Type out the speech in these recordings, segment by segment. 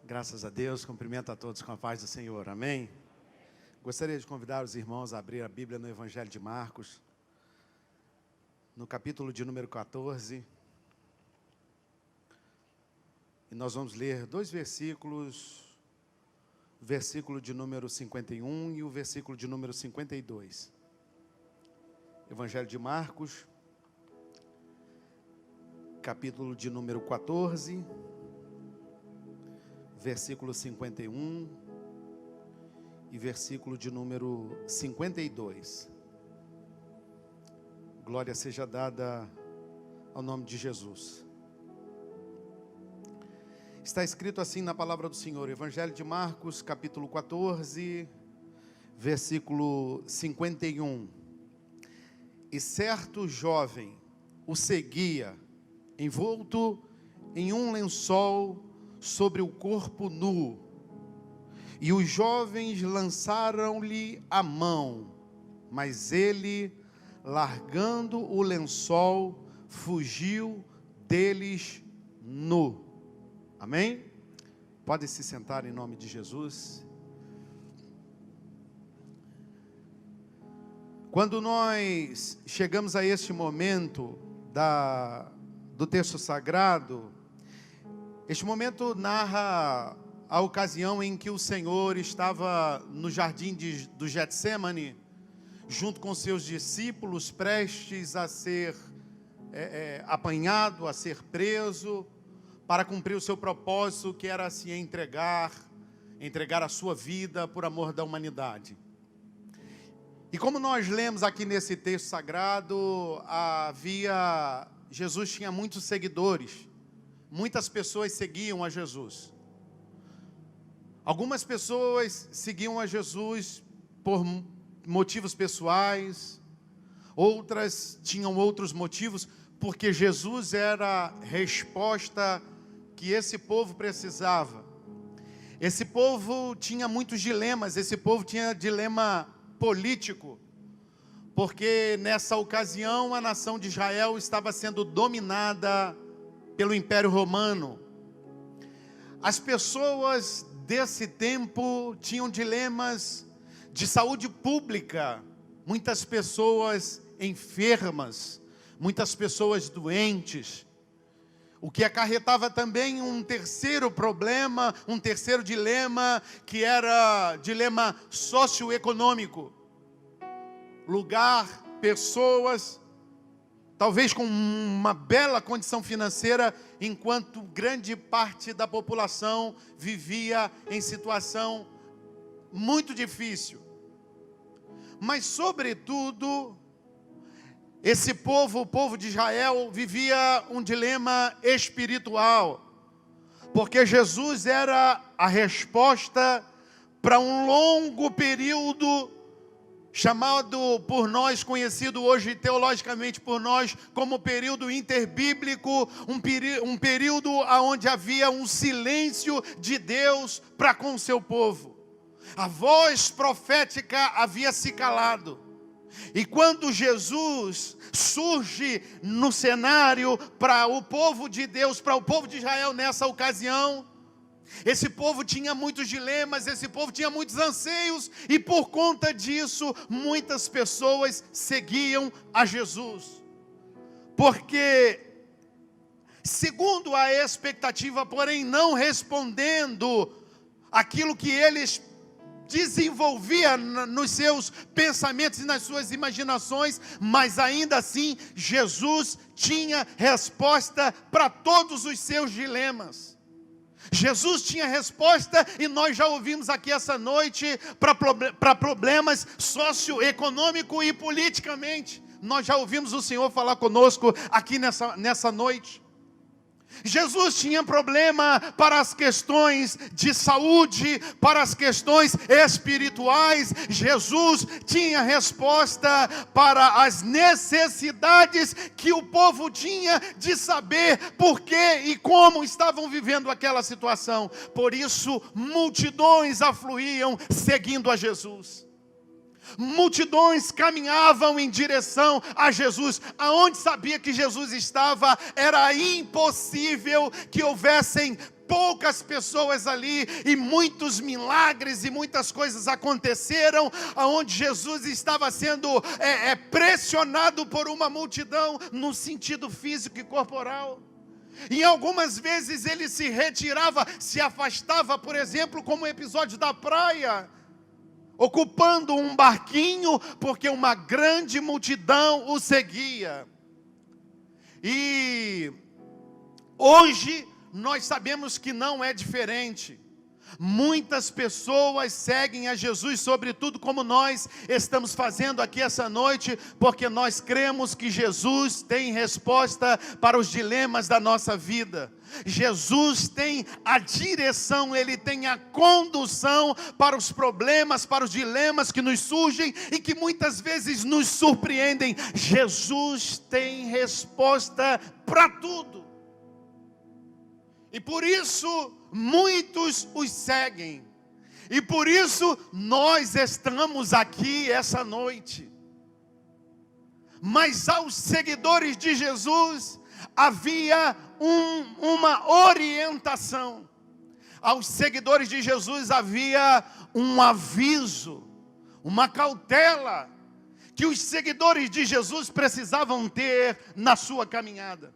Graças a Deus, cumprimento a todos com a paz do Senhor, amém? Gostaria de convidar os irmãos a abrir a Bíblia no Evangelho de Marcos, no capítulo de número 14. E nós vamos ler dois versículos, o versículo de número 51 e o versículo de número 52. Evangelho de Marcos, capítulo de número 14, versículo 51 e versículo de número 52. Glória seja dada ao nome de Jesus. Está escrito assim na palavra do Senhor, Evangelho de Marcos, capítulo 14, versículo 51. E certo jovem o seguia, envolto em um lençol sobre o corpo nu, e os jovens lançaram-lhe a mão, mas ele, largando o lençol, fugiu deles nu. Amém? Pode se sentar em nome de Jesus. Quando nós chegamos a este momento do texto sagrado, este momento narra a ocasião em que o Senhor estava no jardim do Getsêmani, junto com seus discípulos, prestes a ser apanhado, a ser preso, para cumprir o seu propósito, que era se entregar a sua vida por amor da humanidade. E como nós lemos aqui nesse texto sagrado, Jesus tinha muitos seguidores. Muitas pessoas seguiam a Jesus. Algumas pessoas seguiam a Jesus por motivos pessoais. Outras tinham outros motivos, porque Jesus era a resposta que esse povo precisava. Esse povo tinha muitos dilemas. Esse povo tinha dilema político, porque nessa ocasião a nação de Israel estava sendo dominada pelo Império Romano. As pessoas desse tempo tinham dilemas de saúde pública, muitas pessoas enfermas, muitas pessoas doentes, o que acarretava também um terceiro problema, um terceiro dilema, que era dilema socioeconômico. Lugar, pessoas, talvez com uma bela condição financeira, enquanto grande parte da população vivia em situação muito difícil. Mas, sobretudo, esse povo, o povo de Israel, vivia um dilema espiritual, porque Jesus era a resposta para um longo período chamado por nós, conhecido hoje teologicamente por nós como período interbíblico, um período onde havia um silêncio de Deus para com o seu povo. A voz profética havia se calado. E quando Jesus surge no cenário para o povo de Deus, para o povo de Israel nessa ocasião, esse povo tinha muitos dilemas, esse povo tinha muitos anseios, e por conta disso, muitas pessoas seguiam a Jesus. Porque, segundo a expectativa, porém não respondendo aquilo que eles desenvolvia nos seus pensamentos e nas suas imaginações, mas ainda assim, Jesus tinha resposta para todos os seus dilemas. Jesus tinha resposta, e nós já ouvimos aqui essa noite, para problemas socioeconômico e politicamente. Nós já ouvimos o Senhor falar conosco aqui nessa noite. Jesus tinha problema para as questões de saúde, para as questões espirituais. Jesus tinha resposta para as necessidades que o povo tinha de saber por que e como estavam vivendo aquela situação. Por isso, multidões afluíam seguindo a Jesus. Multidões caminhavam em direção a Jesus. Aonde sabia que Jesus estava, era impossível que houvessem poucas pessoas ali, e muitos milagres e muitas coisas aconteceram, onde Jesus estava sendo pressionado por uma multidão, no sentido físico e corporal. E algumas vezes ele se retirava, se afastava, por exemplo, como o episódio da praia, ocupando um barquinho, porque uma grande multidão o seguia. E hoje nós sabemos que não é diferente. Muitas pessoas seguem a Jesus, sobretudo como nós estamos fazendo aqui essa noite, porque nós cremos que Jesus tem resposta para os dilemas da nossa vida. Jesus tem a direção, Ele tem a condução para os problemas, para os dilemas que nos surgem e que muitas vezes nos surpreendem. Jesus tem resposta para tudo. E por isso muitos os seguem. E por isso nós estamos aqui essa noite. Mas aos seguidores de Jesus havia uma orientação. Aos seguidores de Jesus havia um aviso, uma cautela que os seguidores de Jesus precisavam ter na sua caminhada.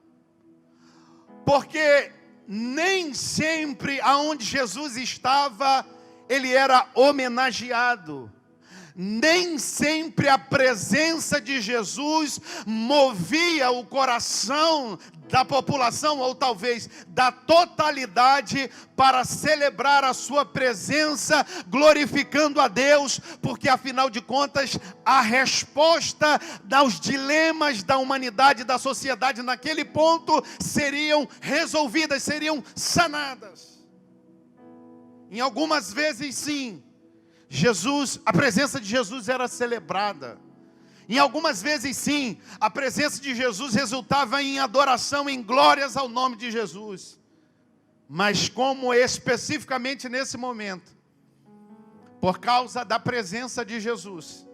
Porque nem sempre aonde Jesus estava, ele era homenageado. Nem sempre a presença de Jesus movia o coração da população, ou talvez da totalidade, para celebrar a sua presença, glorificando a Deus, porque afinal de contas, a resposta aos dilemas da humanidade, da sociedade naquele ponto, seriam resolvidas, seriam sanadas. Em algumas vezes sim, a presença de Jesus era celebrada. Em algumas vezes sim, a presença de Jesus resultava em adoração, em glórias ao nome de Jesus. Mas como especificamente nesse momento, por causa da presença de Jesus,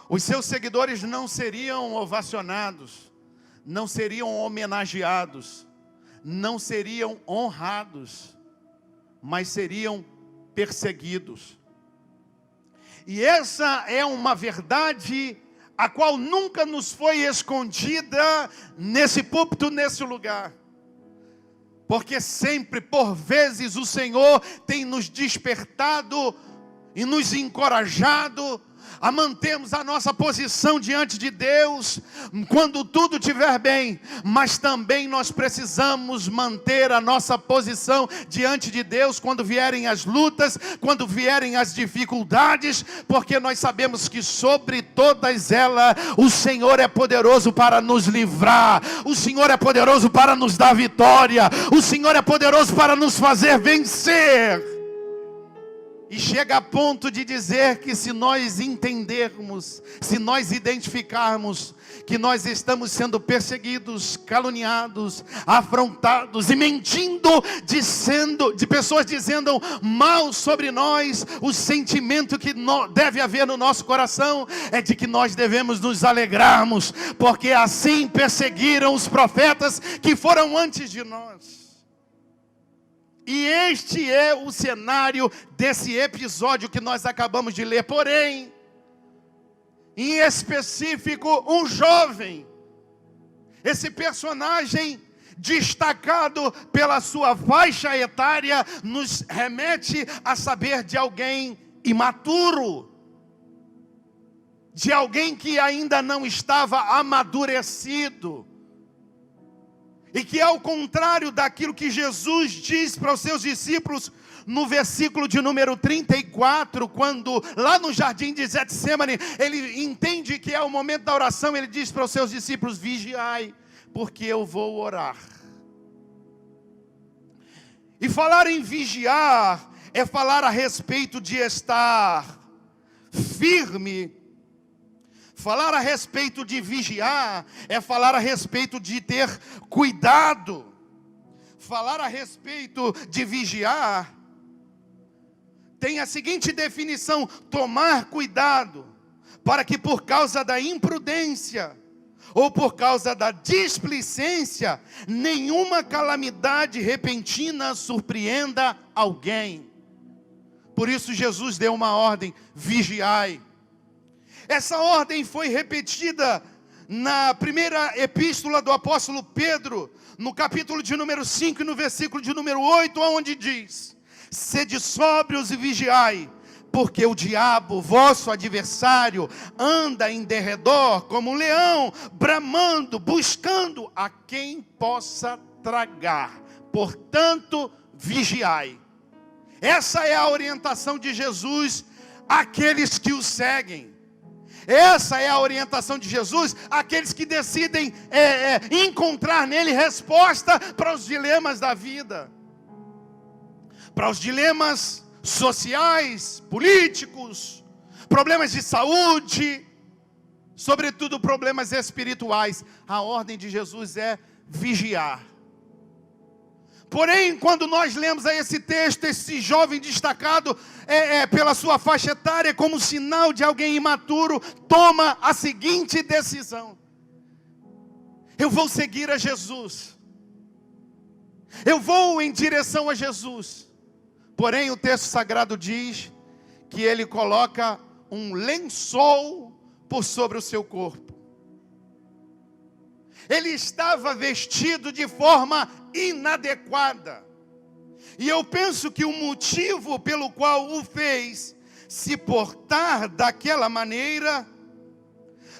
os seus seguidores não seriam ovacionados, não seriam homenageados, não seriam honrados, mas seriam perseguidos. E essa é uma verdade a qual nunca nos foi escondida nesse púlpito, nesse lugar. Porque sempre, por vezes, o Senhor tem nos despertado e nos encorajado a mantermos a nossa posição diante de Deus, quando tudo estiver bem, mas também nós precisamos manter a nossa posição diante de Deus, quando vierem as lutas, quando vierem as dificuldades, porque nós sabemos que sobre todas elas, o Senhor é poderoso para nos livrar, o Senhor é poderoso para nos dar vitória, o Senhor é poderoso para nos fazer vencer. E chega a ponto de dizer que se nós entendermos, se nós identificarmos que nós estamos sendo perseguidos, caluniados, afrontados e mentindo, de pessoas dizendo mal sobre nós, o sentimento que deve haver no nosso coração é de que nós devemos nos alegrarmos, porque assim perseguiram os profetas que foram antes de nós. E este é o cenário desse episódio que nós acabamos de ler. Porém, em específico, um jovem, esse personagem destacado pela sua faixa etária, nos remete a saber de alguém imaturo, de alguém que ainda não estava amadurecido. E que ao contrário daquilo que Jesus diz para os seus discípulos, no versículo de número 34, quando lá no jardim de Getsêmani, ele entende que é o momento da oração, ele diz para os seus discípulos: vigiai, porque eu vou orar. E falar em vigiar, é falar a respeito de estar firme. Falar a respeito de vigiar é falar a respeito de ter cuidado. Falar a respeito de vigiar tem a seguinte definição: tomar cuidado, para que por causa da imprudência ou por causa da displicência, nenhuma calamidade repentina surpreenda alguém. Por isso Jesus deu uma ordem: vigiai. Essa ordem foi repetida na primeira epístola do apóstolo Pedro, no capítulo de número 5 e no versículo de número 8, onde diz: sede sóbrios e vigiai, porque o diabo, vosso adversário, anda em derredor como um leão, bramando, buscando a quem possa tragar. Portanto, vigiai. Essa é a orientação de Jesus àqueles que o seguem. Essa é a orientação de Jesus àqueles que decidem encontrar nele resposta para os dilemas da vida, para os dilemas sociais, políticos, problemas de saúde, sobretudo problemas espirituais. A ordem de Jesus é vigiar. Porém, quando nós lemos a esse texto, esse jovem destacado pela sua faixa etária, como sinal de alguém imaturo, toma a seguinte decisão: eu vou seguir a Jesus, eu vou em direção a Jesus. Porém, o texto sagrado diz que ele coloca um lençol por sobre o seu corpo. Ele estava vestido de forma inadequada. E eu penso que o motivo pelo qual o fez se portar daquela maneira,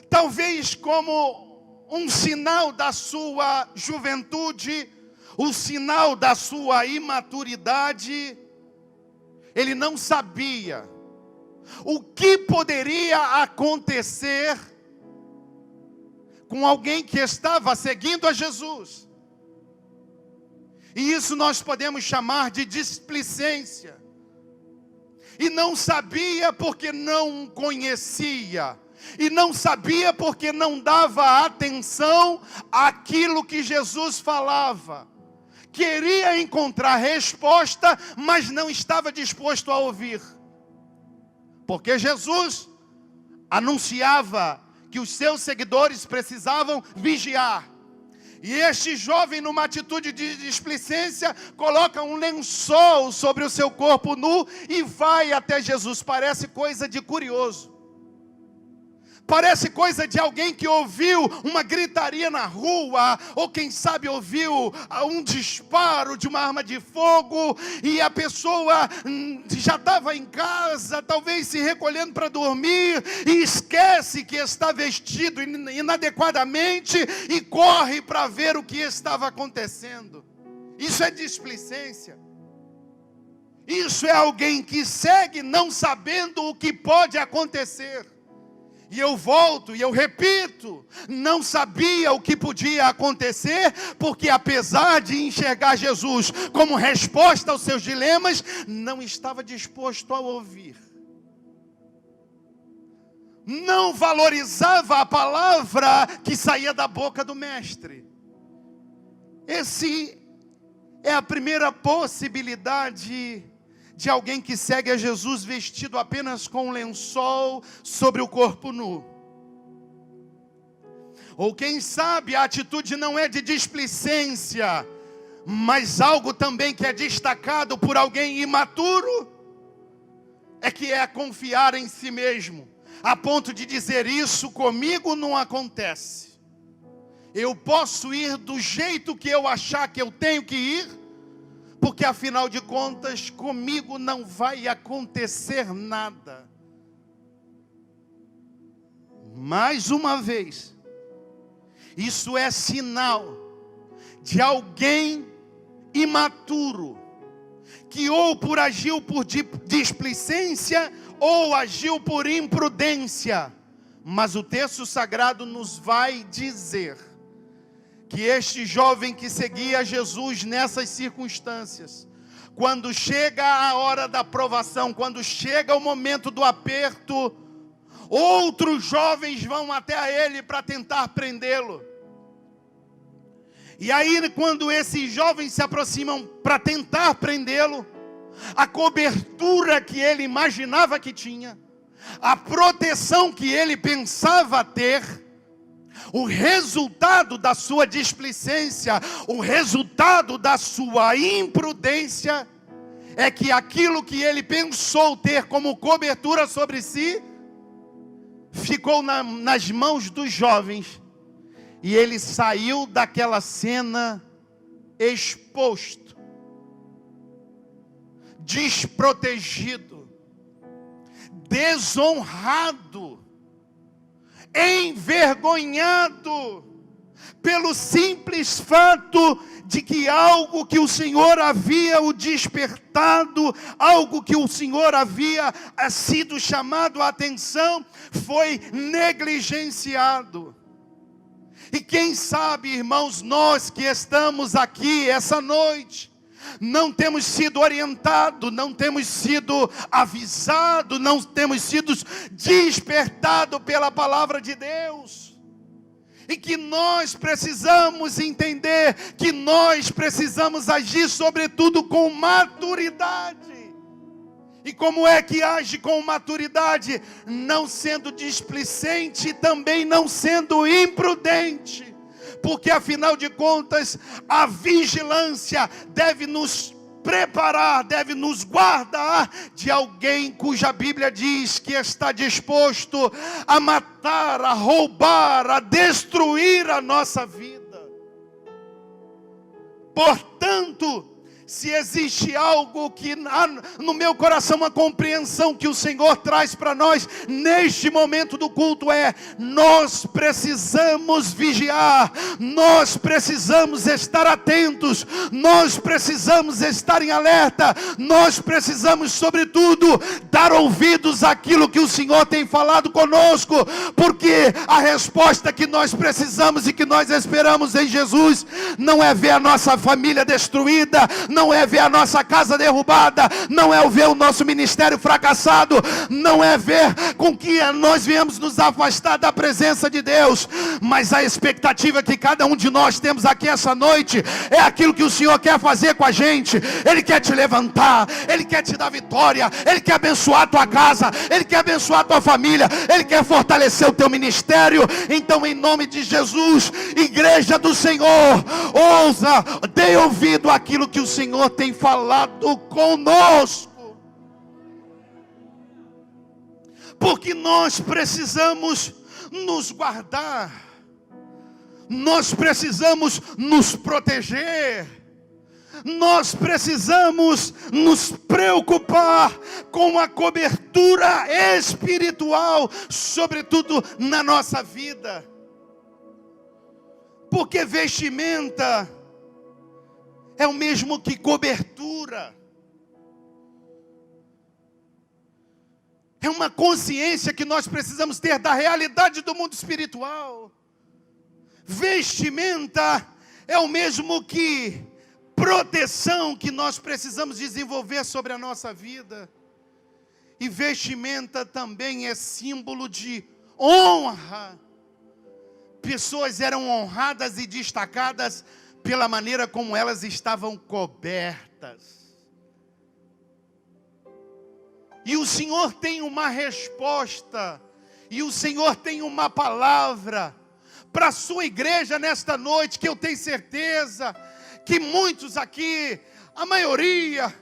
talvez como um sinal da sua juventude, o sinal da sua imaturidade, ele não sabia o que poderia acontecer com alguém que estava seguindo a Jesus. E isso nós podemos chamar de displicência. E não sabia porque não conhecia. E não sabia porque não dava atenção àquilo que Jesus falava. Queria encontrar resposta, mas não estava disposto a ouvir. Porque Jesus anunciava que os seus seguidores precisavam vigiar. E este jovem, numa atitude de displicência, coloca um lençol sobre o seu corpo nu e vai até Jesus. Parece coisa de curioso. Parece coisa de alguém que ouviu uma gritaria na rua, ou quem sabe ouviu um disparo de uma arma de fogo, e a pessoa já estava em casa, talvez se recolhendo para dormir, e esquece que está vestido inadequadamente e corre para ver o que estava acontecendo. Isso é displicência. Isso é alguém que segue não sabendo o que pode acontecer. E eu volto e eu repito, não sabia o que podia acontecer, porque apesar de enxergar Jesus como resposta aos seus dilemas, não estava disposto a ouvir. Não valorizava a palavra que saía da boca do mestre. Esse é a primeira possibilidade de alguém que segue a Jesus vestido apenas com um lençol sobre o corpo nu. Ou quem sabe a atitude não é de displicência, mas algo também que é destacado por alguém imaturo, é confiar em si mesmo, a ponto de dizer: isso comigo não acontece. Eu posso ir do jeito que eu achar que eu tenho que ir, porque afinal de contas, comigo não vai acontecer nada. Mais uma vez, isso é sinal de alguém imaturo, que ou agiu por displicência, ou agiu por imprudência. Mas o texto sagrado nos vai dizer que este jovem que seguia Jesus nessas circunstâncias, quando chega a hora da provação, quando chega o momento do aperto, outros jovens vão até ele para tentar prendê-lo. E aí, quando esses jovens se aproximam para tentar prendê-lo, a cobertura que ele imaginava que tinha, a proteção que ele pensava ter, O resultado da sua displicência, o resultado da sua imprudência, é que aquilo que ele pensou ter como cobertura sobre si, ficou nas mãos dos jovens. E ele saiu daquela cena exposto, desprotegido, desonrado, envergonhado, pelo simples fato de que algo que o Senhor havia o despertado, algo que o Senhor havia sido chamado a atenção, foi negligenciado. E quem sabe, irmãos, nós que estamos aqui essa noite, não temos sido orientados, não temos sido avisados, não temos sido despertados pela palavra de Deus. E que nós precisamos entender que nós precisamos agir sobretudo com maturidade. E como é que age com maturidade? Não sendo displicente e também não sendo imprudente. Porque afinal de contas, a vigilância deve nos preparar, deve nos guardar de alguém cuja Bíblia diz que está disposto a matar, a roubar, a destruir a nossa vida. Portanto, se existe algo que há no meu coração, uma compreensão que o Senhor traz para nós neste momento do culto, nós precisamos vigiar, nós precisamos estar atentos, nós precisamos estar em alerta, nós precisamos sobretudo dar ouvidos àquilo que o Senhor tem falado conosco, porque a resposta que nós precisamos e que nós esperamos em Jesus não é ver a nossa família destruída, não é ver a nossa casa derrubada, não é ver o nosso ministério fracassado, não é ver com que nós viemos nos afastar da presença de Deus, mas a expectativa que cada um de nós temos aqui essa noite, é aquilo que o Senhor quer fazer com a gente. Ele quer te levantar, Ele quer te dar vitória, Ele quer abençoar a tua casa, Ele quer abençoar a tua família, Ele quer fortalecer o teu ministério. Então, em nome de Jesus, igreja do Senhor, ouça, dê ouvido àquilo que o Senhor tem falado conosco, porque nós precisamos nos guardar, nós precisamos nos proteger, nós precisamos nos preocupar com a cobertura espiritual, sobretudo na nossa vida, porque vestimenta é o mesmo que cobertura. É uma consciência que nós precisamos ter da realidade do mundo espiritual. Vestimenta é o mesmo que proteção que nós precisamos desenvolver sobre a nossa vida. E vestimenta também é símbolo de honra. Pessoas eram honradas e destacadas pela maneira como elas estavam cobertas. E o Senhor tem uma resposta, e o Senhor tem uma palavra para a sua igreja nesta noite, que eu tenho certeza que muitos aqui, a maioria,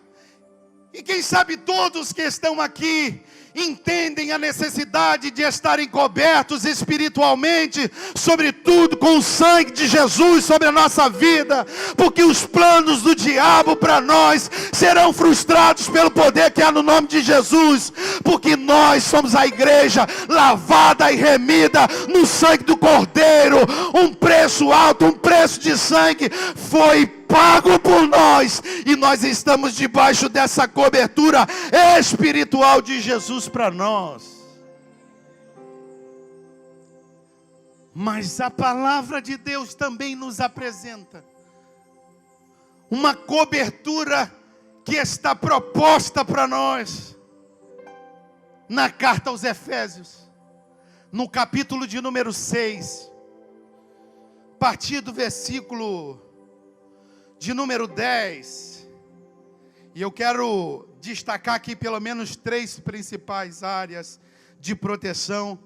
e quem sabe todos que estão aqui, entendem a necessidade de estarem cobertos espiritualmente, sobretudo com o sangue de Jesus sobre a nossa vida, porque os planos do diabo para nós serão frustrados pelo poder que há no nome de Jesus, porque nós somos a igreja lavada e remida no sangue do Cordeiro. Um preço alto, um preço de sangue foi pago por nós, e nós estamos debaixo dessa cobertura espiritual de Jesus para nós. Mas a palavra de Deus também nos apresenta uma cobertura que está proposta para nós na carta aos Efésios, no capítulo de número 6, a partir do versículo de número 10, e eu quero destacar aqui pelo menos 3 principais áreas de proteção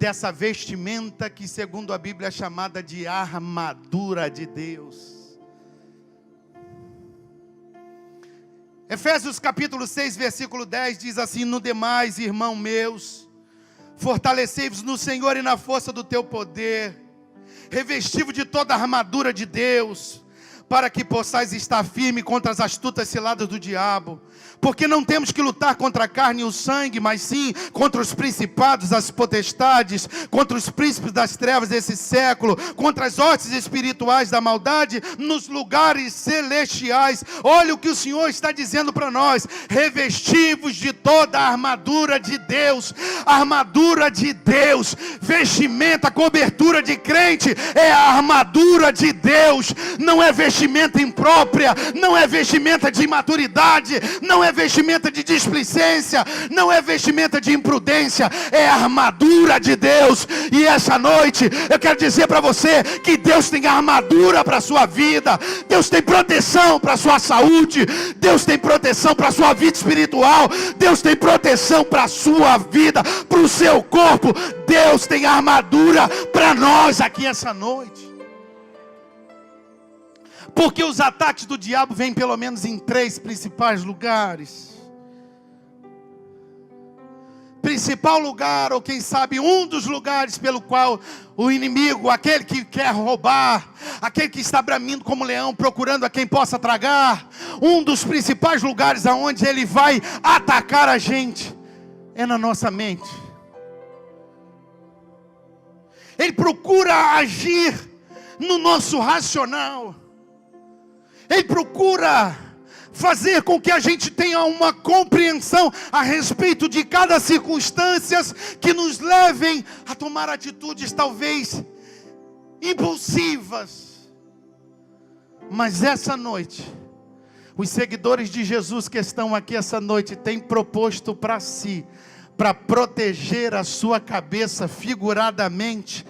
dessa vestimenta que, segundo a Bíblia, é chamada de armadura de Deus. Efésios capítulo 6, versículo 10 diz assim: no demais, irmãos meus, fortalecei-vos no Senhor e na força do teu poder, revesti-vos de toda a armadura de Deus, para que possais estar firme contra as astutas ciladas do diabo. Porque não temos que lutar contra a carne e o sangue, mas sim contra os principados, as potestades, contra os príncipes das trevas desse século, contra as hostes espirituais da maldade nos lugares celestiais. Olha o que o Senhor está dizendo para nós: revesti-vos de toda a armadura de Deus. Armadura de Deus, vestimenta, cobertura de crente é a armadura de Deus. Não é vestimenta imprópria, não é vestimenta de imaturidade, não é vestimenta de displicência, não é vestimenta de imprudência, é a armadura de Deus. E essa noite eu quero dizer para você que Deus tem armadura para a sua vida, Deus tem proteção para a sua saúde, Deus tem proteção para a sua vida espiritual, Deus tem proteção para a sua vida, para o seu corpo. Deus tem armadura para nós aqui essa noite. Porque os ataques do diabo vêm pelo menos em 3 principais lugares. Principal lugar, ou quem sabe um dos lugares pelo qual o inimigo, aquele que quer roubar, aquele que está bramindo como leão, procurando a quem possa tragar, um dos principais lugares aonde ele vai atacar a gente é na nossa mente. Ele procura agir no nosso racional. Ele procura fazer com que a gente tenha uma compreensão a respeito de cada circunstância que nos levem a tomar atitudes talvez impulsivas. Mas essa noite, os seguidores de Jesus que estão aqui essa noite têm proposto para si, para proteger a sua cabeça figuradamente.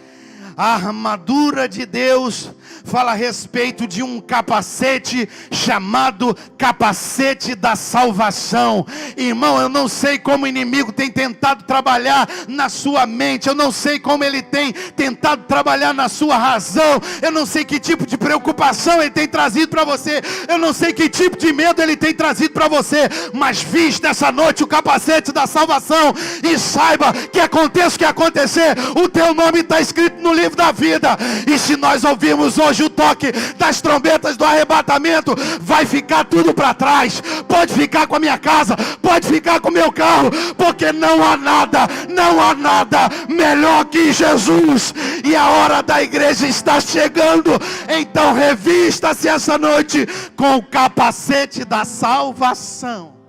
A armadura de Deus fala a respeito de um capacete chamado capacete da salvação. Irmão, eu não sei como o inimigo tem tentado trabalhar na sua mente, eu não sei como ele tem tentado trabalhar na sua razão, eu não sei que tipo de preocupação ele tem trazido para você, eu não sei que tipo de medo ele tem trazido para você, mas viste essa noite o capacete da salvação e saiba que aconteça o que acontecer, o teu nome está escrito no livro da vida. E se nós ouvirmos hoje o toque das trombetas do arrebatamento, vai ficar tudo para trás. Pode ficar com a minha casa, pode ficar com o meu carro, porque não há nada melhor que Jesus. E a hora da igreja está chegando. Então revista-se essa noite com o capacete da salvação.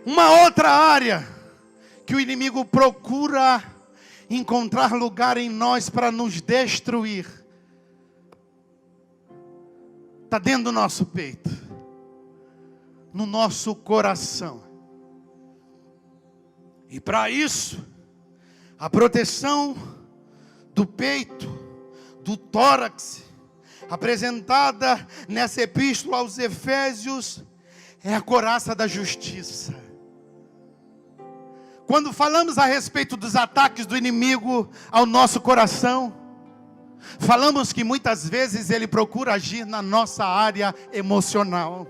Uma outra área que o inimigo procura encontrar lugar em nós para nos destruir, está dentro do nosso peito, no nosso coração. E para isso, a proteção do peito, do tórax, apresentada nessa epístola aos Efésios, é a couraça da justiça. Quando falamos a respeito dos ataques do inimigo ao nosso coração, falamos que muitas vezes ele procura agir na nossa área emocional.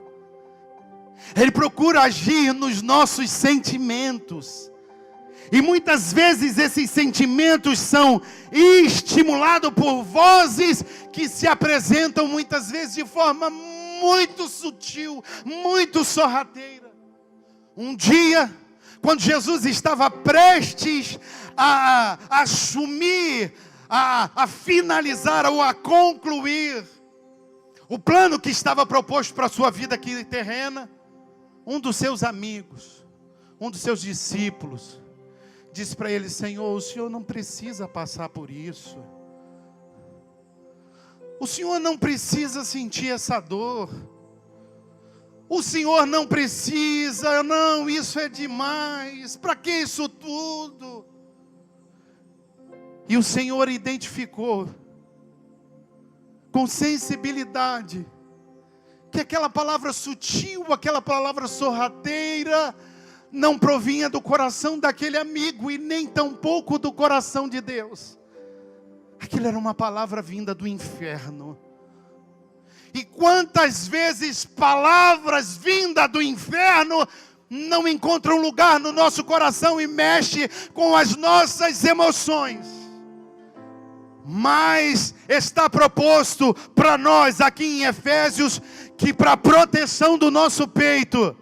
Ele procura agir nos nossos sentimentos. E muitas vezes esses sentimentos são estimulados por vozes que se apresentam muitas vezes de forma muito sutil, muito sorrateira. Um dia, quando Jesus estava prestes a assumir, a finalizar ou a concluir o plano que estava proposto para a sua vida aqui terrena, um dos seus amigos, um dos seus discípulos, disse para ele: Senhor, o Senhor não precisa passar por isso. O Senhor não precisa sentir essa dor. O Senhor não precisa, não, isso é demais. Para que isso tudo? E o Senhor identificou com sensibilidade que aquela palavra sutil, aquela palavra sorrateira, não provinha do coração daquele amigo e nem tampouco do coração de Deus. Aquilo era uma palavra vinda do inferno. E quantas vezes palavras vindas do inferno não encontram lugar no nosso coração e mexe com as nossas emoções. Mas está proposto para nós aqui em Efésios que para a proteção do nosso peito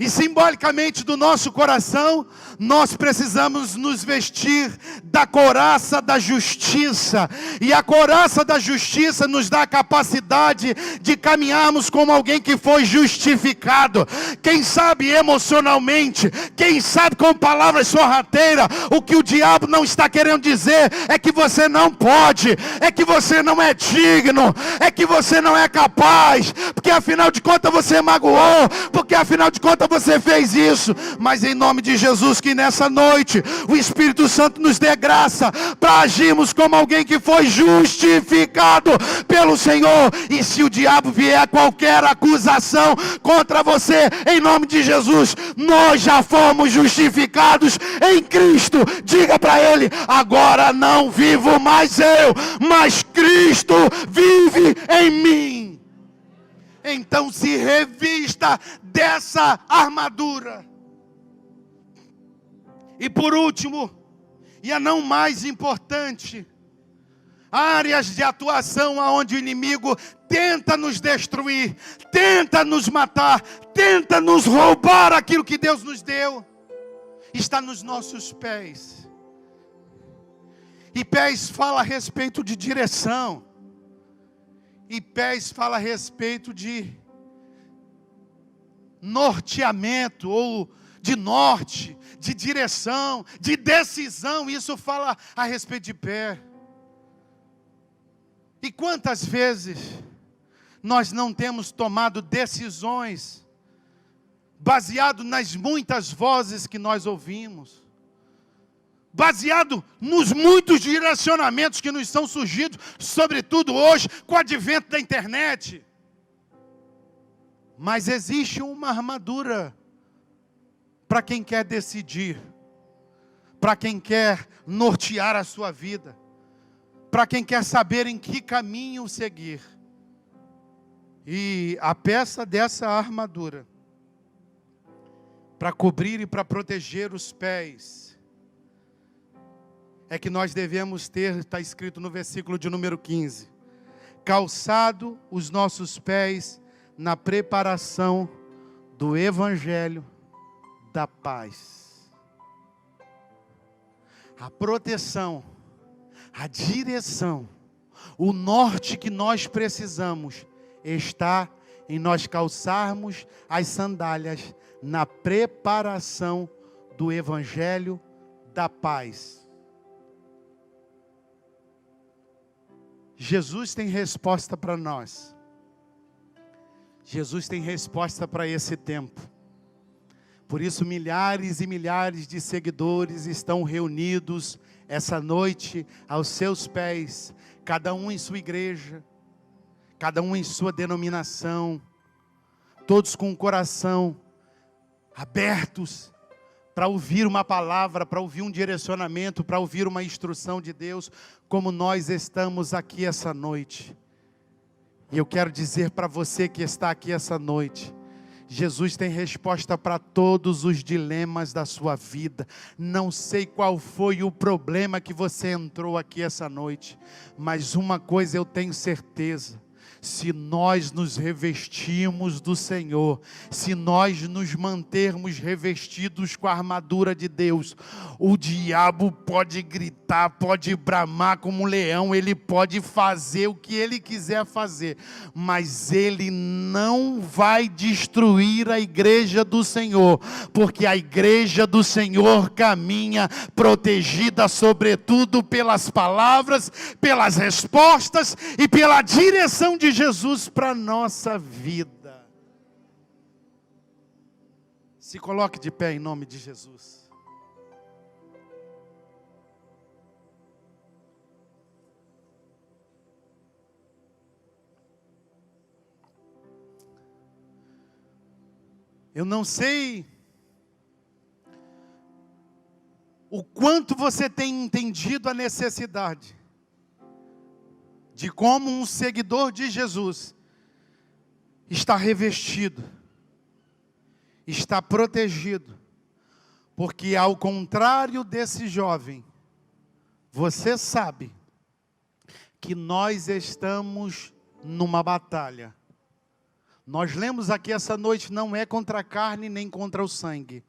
e simbolicamente do nosso coração, nós precisamos nos vestir da couraça da justiça. E a couraça da justiça nos dá a capacidade de caminharmos como alguém que foi justificado. Quem sabe emocionalmente, quem sabe com palavras sorrateiras, o que o diabo não está querendo dizer é que você não pode, é que você não é digno, é que você não é capaz, porque afinal de contas você magoou, porque afinal de contas você fez isso. Mas em nome de Jesus, que nessa noite o Espírito Santo nos dê graça para agirmos como alguém que foi justificado pelo Senhor. E se o diabo vier qualquer acusação contra você, em nome de Jesus, nós já fomos justificados em Cristo. Diga para ele: agora não vivo mais eu, mas Cristo vive em mim. Então se revista dessa armadura. E por último, e a não mais importante, áreas de atuação onde o inimigo tenta nos destruir, tenta nos matar, tenta nos roubar aquilo que Deus nos deu, está nos nossos pés. E pés fala a respeito de direção. E pés fala a respeito de norteamento, ou de norte, de direção, de decisão. Isso fala a respeito de pé. E quantas vezes nós não temos tomado decisões baseado nas muitas vozes que nós ouvimos, baseado nos muitos direcionamentos que nos são surgidos, sobretudo hoje, com o advento da internet. Mas existe uma armadura para quem quer decidir, para quem quer nortear a sua vida, para quem quer saber em que caminho seguir. E a peça dessa armadura, para cobrir e para proteger os pés, é que nós devemos ter, está escrito no versículo de número 15, calçado os nossos pés na preparação do Evangelho da paz. A proteção, a direção, o norte que nós precisamos está em nós calçarmos as sandálias na preparação do Evangelho da paz. Jesus tem resposta para nós. Jesus tem resposta para esse tempo. Por isso milhares e milhares de seguidores estão reunidos essa noite aos seus pés, cada um em sua igreja, cada um em sua denominação, todos com o coração abertos para ouvir uma palavra, para ouvir um direcionamento, para ouvir uma instrução de Deus, como nós estamos aqui essa noite. E eu quero dizer para você que está aqui essa noite, Jesus tem resposta para todos os dilemas da sua vida. Não sei qual foi o problema que você entrou aqui essa noite, mas uma coisa eu tenho certeza: se nós nos revestirmos do Senhor, se nós nos mantermos revestidos com a armadura de Deus, o diabo pode gritar, pode bramar como um leão, ele pode fazer o que ele quiser fazer, mas ele não vai destruir a igreja do Senhor, porque a igreja do Senhor caminha protegida sobretudo pelas palavras, pelas respostas e pela direção de Jesus para a nossa vida. Se coloque de pé em nome de Jesus. Eu não sei o quanto você tem entendido a necessidade de como um seguidor de Jesus está revestido, está protegido, porque ao contrário desse jovem, você sabe que nós estamos numa batalha. Nós lemos aqui essa noite, não é contra a carne nem contra o sangue,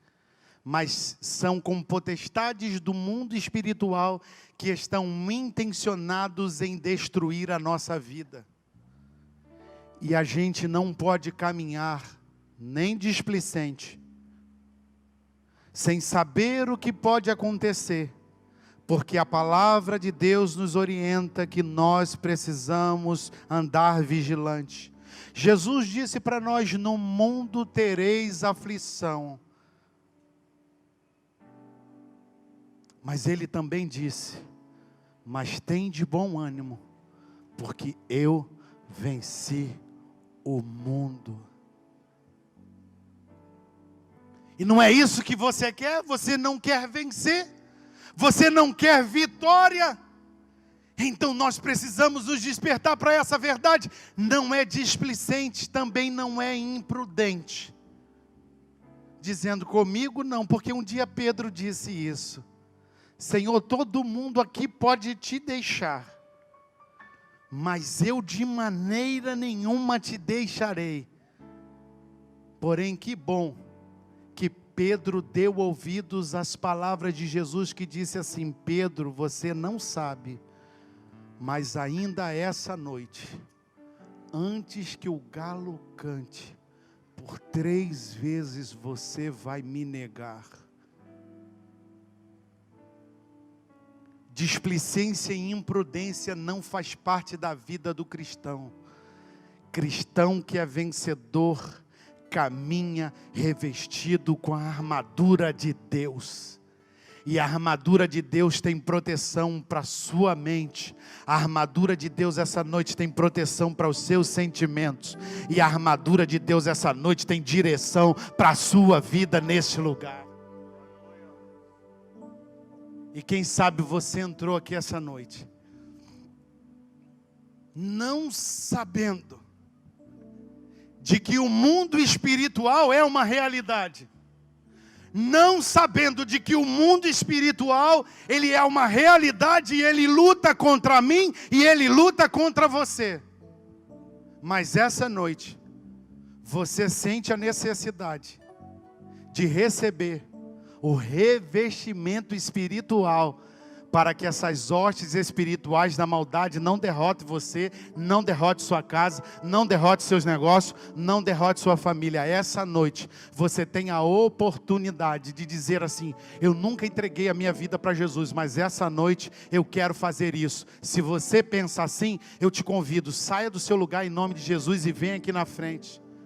mas são com potestades do mundo espiritual que estão intencionados em destruir a nossa vida. E a gente não pode caminhar nem displicente, sem saber o que pode acontecer, porque a palavra de Deus nos orienta que nós precisamos andar vigilante. Jesus disse para nós: no mundo tereis aflição. Mas ele também disse: mas tem de bom ânimo, porque eu venci o mundo. E não é isso que você quer? Você não quer vencer? Você não quer vitória? Então nós precisamos nos despertar para essa verdade. Não é displicente, também não é imprudente. Dizendo comigo não, porque um dia Pedro disse isso: Senhor, todo mundo aqui pode te deixar, mas eu de maneira nenhuma te deixarei. Porém, que bom que Pedro deu ouvidos às palavras de Jesus, que disse assim: Pedro, você não sabe, mas ainda essa noite, antes que o galo cante, por 3 vezes você vai me negar. Displicência e imprudência não faz parte da vida do cristão. Cristão que é vencedor, caminha revestido com a armadura de Deus. E a armadura de Deus tem proteção para a sua mente. A armadura de Deus essa noite tem proteção para os seus sentimentos. E a armadura de Deus essa noite tem direção para a sua vida neste lugar. E quem sabe você entrou aqui essa noite não sabendo de que o mundo espiritual é uma realidade. Não sabendo de que o mundo espiritual, ele é uma realidade e ele luta contra mim e ele luta contra você. Mas essa noite, você sente a necessidade de receber o revestimento espiritual, para que essas hostes espirituais da maldade não derrotem você, não derrote sua casa, não derrote seus negócios, não derrote sua família. Essa noite, você tem a oportunidade de dizer assim: eu nunca entreguei a minha vida para Jesus, mas essa noite eu quero fazer isso. Se você pensa assim, eu te convido, saia do seu lugar em nome de Jesus e venha aqui na frente.